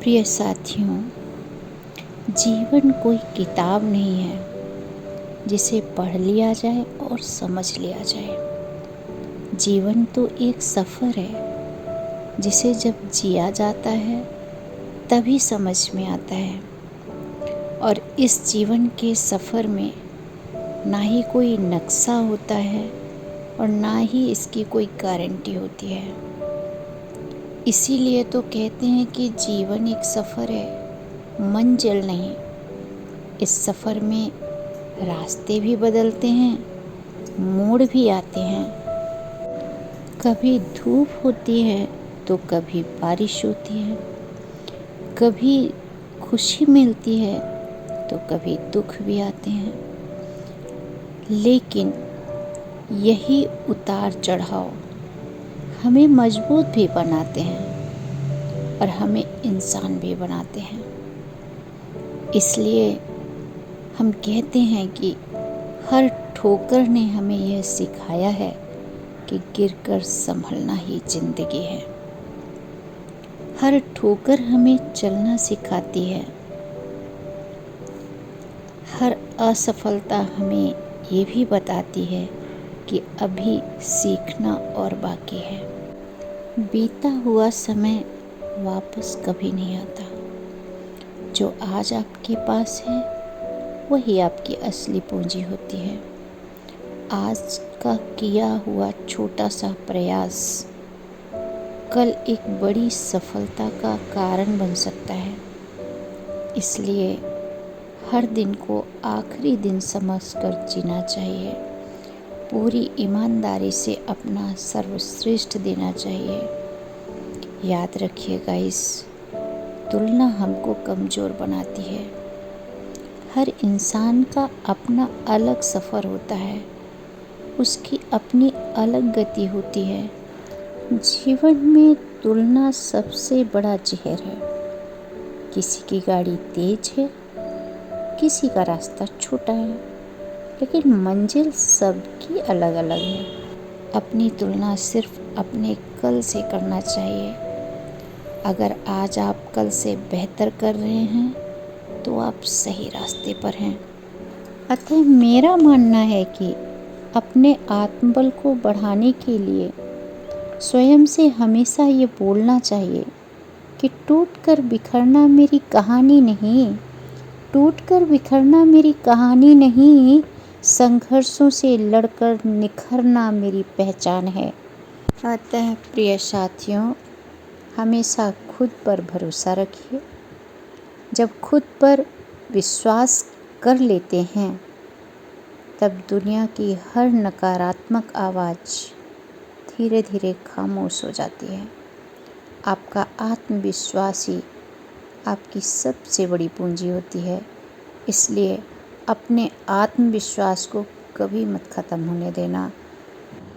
प्रिय साथियों, जीवन कोई किताब नहीं है जिसे पढ़ लिया जाए और समझ लिया जाए। जीवन तो एक सफ़र है जिसे जब जिया जाता है तभी समझ में आता है। और इस जीवन के सफ़र में ना ही कोई नक्शा होता है और ना ही इसकी कोई गारंटी होती है। इसीलिए तो कहते हैं कि जीवन एक सफ़र है, मंजिल नहीं। इस सफ़र में रास्ते भी बदलते हैं, मोड़ भी आते हैं। कभी धूप होती है तो कभी बारिश होती है, कभी खुशी मिलती है तो कभी दुख भी आते हैं। लेकिन यही उतार चढ़ाव हमें मजबूत भी बनाते हैं और हमें इंसान भी बनाते हैं। इसलिए हम कहते हैं कि हर ठोकर ने हमें यह सिखाया है कि गिरकर संभलना ही जिंदगी है। हर ठोकर हमें चलना सिखाती है। हर असफलता हमें ये भी बताती है कि अभी सीखना और बाकी है। बीता हुआ समय वापस कभी नहीं आता। जो आज आपके पास है वही आपकी असली पूंजी होती है। आज का किया हुआ छोटा सा प्रयास कल एक बड़ी सफलता का कारण बन सकता है। इसलिए हर दिन को आखिरी दिन समझकर जीना चाहिए। पूरी ईमानदारी से अपना सर्वश्रेष्ठ देना चाहिए। याद रखिएगा, इस तुलना हमको कमज़ोर बनाती है। हर इंसान का अपना अलग सफ़र होता है, उसकी अपनी अलग गति होती है। जीवन में तुलना सबसे बड़ा जहर है। किसी की गाड़ी तेज है, किसी का रास्ता छोटा है, लेकिन मंजिल सबकी अलग अलग है। अपनी तुलना सिर्फ अपने कल से करना चाहिए। अगर आज आप कल से बेहतर कर रहे हैं तो आप सही रास्ते पर हैं। अतः मेरा मानना है कि अपने आत्मबल को बढ़ाने के लिए स्वयं से हमेशा ये बोलना चाहिए कि टूटकर बिखरना मेरी कहानी नहीं, टूटकर बिखरना मेरी कहानी नहीं, संघर्षों से लड़कर निखरना मेरी पहचान है। अतः प्रिय साथियों, हमेशा खुद पर भरोसा रखिए। जब खुद पर विश्वास कर लेते हैं तब दुनिया की हर नकारात्मक आवाज़ धीरे धीरे खामोश हो जाती है। आपका आत्मविश्वास ही आपकी सबसे बड़ी पूंजी होती है। इसलिए अपने आत्मविश्वास को कभी मत ख़त्म होने देना,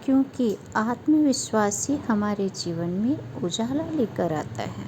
क्योंकि आत्मविश्वास ही हमारे जीवन में उजाला लेकर आता है।